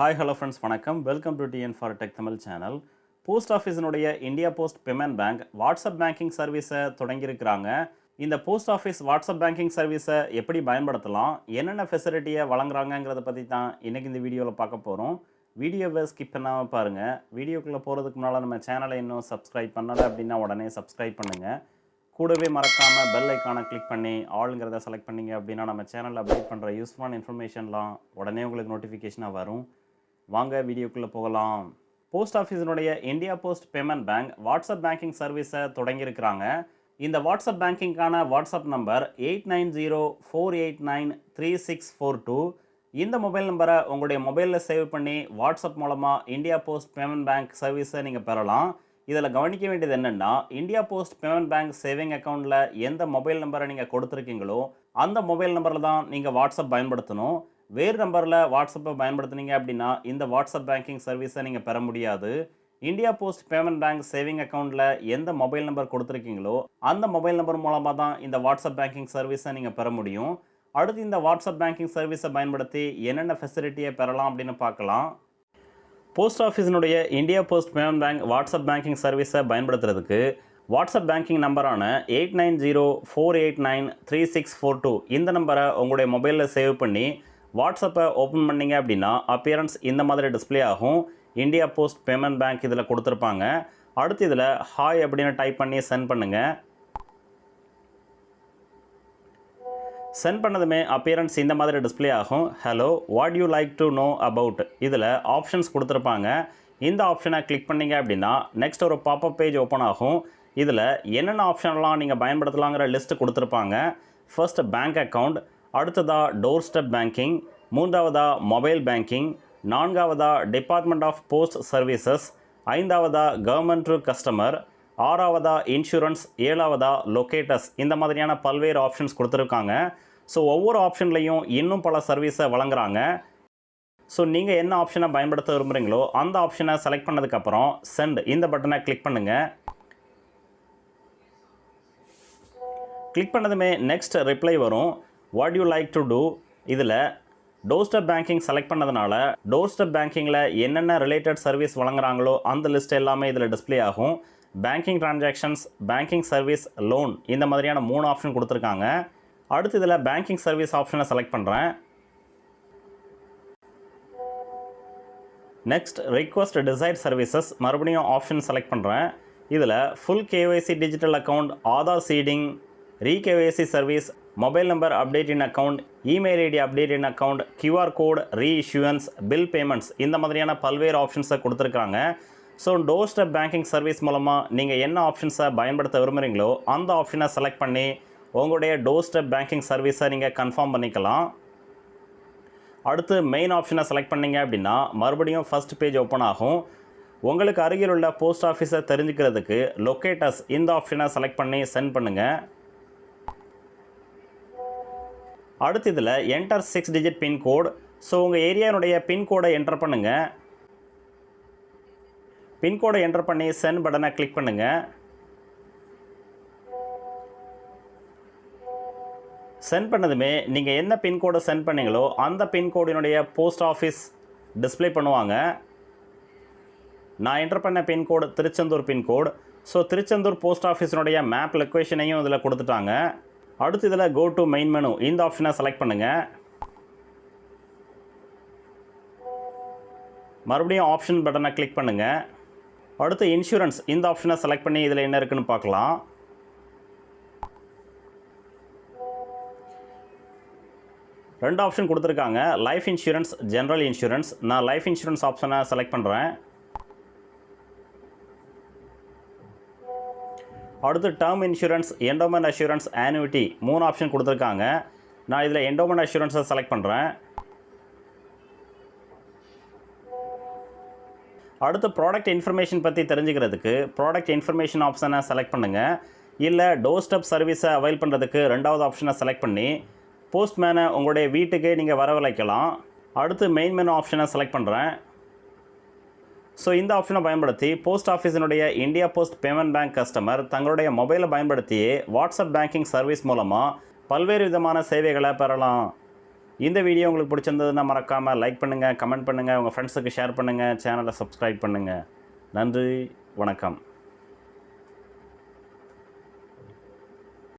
Hi hello friends வணக்கம். Welcome to TN for tech Tamil channel. Post ஆஃபீஸினுடைய India post payment bank WhatsApp banking சர்வீஸை தொடங்கியிருக்கிறாங்க. இந்த post office WhatsApp banking சர்வீஸை எப்படி பயன்படுத்தலாம், என்னென்ன ஃபெசிலிட்டியை வழங்குறாங்கங்கிறத பற்றி தான் இன்றைக்கி இந்த வீடியோவில் பார்க்க போகிறோம். வீடியோவை ஸ்கிப் பண்ணாமல் பாருங்கள். வீடியோக்குள்ளே போகிறதுக்கு முன்னால் நம்ம சேனலை இன்னும் சப்ஸ்கிரைப் பண்ணலை அப்படின்னா உடனே சப்ஸ்கிரைப் பண்ணுங்கள். கூடவே மறக்காமல் பெல் ஐக்கானை கிளிக் பண்ணி ஆளுங்கிறத செலக்ட் பண்ணிங்க அப்படின்னா நம்ம சேனலில் அப்டேட் பண்ணுற யூஸ்ஃபுல்லான இன்ஃபர்மேஷன்லாம் உடனே உங்களுக்கு நோட்டிஃபிகேஷனாக வரும். வாங்க வீடியோக்குள்ளே போகலாம். போஸ்ட் ஆஃபீஸினுடைய India post payment bank WhatsApp banking சர்வீஸை தொடங்கியிருக்கிறாங்க. இந்த வாட்ஸ்அப் பேங்கிங்கான வாட்ஸ்அப் நம்பர் 8904893642. இந்த மொபைல் நம்பரை உங்களுடைய மொபைலில் சேவ் பண்ணி வாட்ஸ்அப் மூலமாக இந்தியா போஸ்ட் பேமெண்ட் பேங்க் சர்வீஸை நீங்கள் பெறலாம். இதில் கவனிக்க வேண்டியது என்னென்னா, India post payment bank saving அக்கௌண்ட்டில் எந்த மொபைல் நம்பரை நீங்கள் கொடுத்துருக்கீங்களோ அந்த மொபைல் நம்பரில் தான் நீங்கள் வாட்ஸ்அப் பயன்படுத்தணும். வேறு நம்பரில் வாட்ஸ்அப்பை பயன்படுத்துனீங்க அப்படின்னா இந்த வாட்ஸ்அப் பேங்கிங் சர்வீஸை நீங்கள் பெற முடியாது. India post payment bank saving அக்கௌண்ட்டில் எந்த மொபைல் நம்பர் கொடுத்துருக்கீங்களோ அந்த மொபைல் நம்பர் மூலமாக தான் இந்த வாட்ஸ்அப் பேங்கிங் சர்வீஸை நீங்கள் பெற முடியும். அடுத்து இந்த வாட்ஸ்அப் பேங்கிங் சர்வீஸை பயன்படுத்தி என்னென்ன ஃபெசிலிட்டியை பெறலாம் அப்படின்னு பார்க்கலாம். போஸ்ட் ஆஃபீஸினுடைய India post payment bank WhatsApp banking சர்வீஸை பயன்படுத்துறதுக்கு வாட்ஸ்அப் பேங்கிங் நம்பரான 8904893642 இந்த நம்பரை உங்களுடைய மொபைலில் சேவ் பண்ணி வாட்ஸ்அப்பை ஓப்பன் பண்ணிங்க அப்படின்னா அப்பியரன்ஸ் இந்த மாதிரி டிஸ்பிளே ஆகும். இந்தியா போஸ்ட் பேமெண்ட் பேங்க் இதில் கொடுத்துருப்பாங்க. அடுத்து இதில் ஹாய் அப்படின்னு டைப் பண்ணி சென்ட் பண்ணுங்கள். சென்ட் பண்ணதுமே அப்பியரன்ஸ் இந்த மாதிரி டிஸ்பிளே ஆகும். Hello, what you like to know about. இதில் ஆப்ஷன்ஸ் கொடுத்துருப்பாங்க. இந்த ஆப்ஷனை கிளிக் பண்ணிங்க அப்படின்னா நெக்ஸ்ட் ஒரு பாப்அப் பேஜ் ஓப்பன் ஆகும். இதில் என்னென்ன ஆப்ஷன்லாம் நீங்கள் பயன்படுத்தலாங்கிற லிஸ்ட்டு கொடுத்துருப்பாங்க. ஃபர்ஸ்ட் பேங்க் அக்கௌண்ட், அடுத்ததாக டோர் ஸ்டெப் பேங்கிங், மூன்றாவதா மொபைல் பேங்கிங், நான்காவதா டிபார்ட்மெண்ட் ஆஃப் போஸ்ட் சர்வீசஸ், ஐந்தாவதா கவர்மெண்ட் டு கஸ்டமர், ஆறாவதா இன்சூரன்ஸ், ஏழாவதா லொக்கேட்டஸ். இந்த மாதிரியான பல்வேறு ஆப்ஷன்ஸ் கொடுத்துருக்காங்க. ஸோ ஒவ்வொரு ஆப்ஷன்லையும் இன்னும் பல சர்வீஸை வழங்குறாங்க. ஸோ நீங்கள் என்ன ஆப்ஷனை பயன்படுத்த விரும்புகிறீங்களோ அந்த ஆப்ஷனை செலக்ட் பண்ணதுக்கப்புறம் சென்ட் இந்த பட்டனை கிளிக் பண்ணுங்கள். கிளிக் பண்ணதுமே நெக்ஸ்ட் ரிப்ளை வரும். What you like to do. இதில் டோர் ஸ்டெப் பேங்கிங் செலக்ட் பண்ணதுனால டோர் ஸ்டெப் பேங்கிங்கில் என்னென்ன ரிலேட்டட் சர்வீஸ் வழங்குறாங்களோ அந்த லிஸ்ட் எல்லாமே இதில் டிஸ்பிளே ஆகும். Banking transactions, banking service, loan இந்த மாதிரியான 3 ஆப்ஷன் கொடுத்துருக்காங்க. அடுத்து இதில் பேங்கிங் சர்வீஸ் ஆப்ஷனை செலக்ட் பண்ணுறேன். நெக்ஸ்ட் ரிக்வஸ்ட் டிசைட் சர்வீசஸ் மறுபடியும் ஆப்ஷன் செலக்ட் பண்ணுறேன். இதில் full KYC digital account, Aadhaar seeding, reKYC service, mobile number update in account, email ID update in account, QR code, reissuance, bill payments இந்த மாதிரியான பல்வேறு ஆப்ஷன்ஸை கொடுத்துருக்காங்க. So door step banking service மூலமாக நீங்கள் என்ன ஆப்ஷன்ஸை பயன்படுத்த விரும்புகிறீங்களோ அந்த ஆப்ஷனை செலக்ட் பண்ணி உங்களுடைய டோர் ஸ்டெப் பேங்கிங் சர்வீஸை நீங்கள் கன்ஃபார்ம் பண்ணிக்கலாம். அடுத்து மெயின் ஆப்ஷனை செலக்ட் பண்ணிங்க அப்படின்னா மறுபடியும் ஃபஸ்ட் பேஜ் ஓப்பன் ஆகும். உங்களுக்கு அருகில் உள்ள போஸ்ட் ஆஃபீஸை தெரிஞ்சுக்கிறதுக்கு லொக்கேட்டஸ் இந்த ஆப்ஷனை செலக்ட் பண்ணி சென்ட் பண்ணுங்கள். அடுத்து இதில் என்டர் 6 டிஜிட் பின்கோடு. ஸோ உங்கள் ஏரியானுடைய பின்கோடை என்டர் பண்ணுங்கள். பின்கோடை என்டர் பண்ணி சென்ட் பட்டனை கிளிக் பண்ணுங்கள். சென்ட் பண்ணதுமே நீங்கள் என்ன பின்கோடை சென்ட் பண்ணீங்களோ அந்த பின்கோடினுடைய போஸ்ட் ஆஃபீஸ் டிஸ்பிளே பண்ணுவாங்க. நான் என்டர் பண்ண pincode Tiruchendur pincode. So Tiruchendur post ஆஃபீஸினுடைய மேப் லொக்கேஷனையும் இதில் கொடுத்துட்டாங்க. அடுத்து இதில் கோ டு மெயின் மெனு இந்த ஆப்ஷனை செலக்ட் பண்ணுங்கள். மறுபடியும் ஆப்ஷன் பட்டனை கிளிக் பண்ணுங்கள். அடுத்து இன்சூரன்ஸ் இந்த ஆப்ஷனை செலக்ட் பண்ணி இதில் என்ன இருக்குன்னு பார்க்கலாம். ரெண்டு ஆப்ஷன் கொடுத்துருக்காங்க, லைஃப் இன்சூரன்ஸ், ஜென்ரல் இன்சூரன்ஸ். நான் லைஃப் இன்சூரன்ஸ் ஆப்ஷனை செலக்ட் பண்ணுறேன். அடுத்து term insurance, endowment assurance, annuity 3 option கொடுத்துருக்காங்க. நான் இதில் என்டோமெண்ட் அஷூரன்ஸை செலக்ட் பண்ணுறேன். அடுத்து ப்ராடக்ட் இன்ஃபர்மேஷன் பற்றி தெரிஞ்சுக்கிறதுக்கு ப்ராடக்ட் இன்ஃபர்மேஷன் ஆப்ஷனை செலக்ட் பண்ணுங்கள். இல்லை டோர் ஸ்டெப் சர்வீஸை அவைல் பண்ணுறதுக்கு ரெண்டாவது ஆப்ஷனை செலக்ட் பண்ணி போஸ்ட்மேனை உங்களுடைய வீட்டுக்கு நீங்கள் வரவழைக்கலாம். அடுத்து மெயின் மெனு ஆப்ஷனை செலக்ட் பண்ணுறேன். ஸோ இந்த ஆப்ஷனை பயன்படுத்தி போஸ்ட் ஆஃபீஸினுடைய India post payment bank customer தங்களுடைய மொபைலை பயன்படுத்தியே வாட்ஸ்அப் பேங்கிங் சர்வீஸ் மூலமாக பல்வேறு விதமான சேவைகளை பெறலாம். இந்த வீடியோ உங்களுக்கு பிடிச்சிருந்ததுன்னா மறக்காமல் லைக் பண்ணுங்கள், கமெண்ட் பண்ணுங்கள், உங்கள் ஃப்ரெண்ட்ஸுக்கு ஷேர் பண்ணுங்கள், சேனலை சப்ஸ்கிரைப் பண்ணுங்கள். நன்றி, வணக்கம்.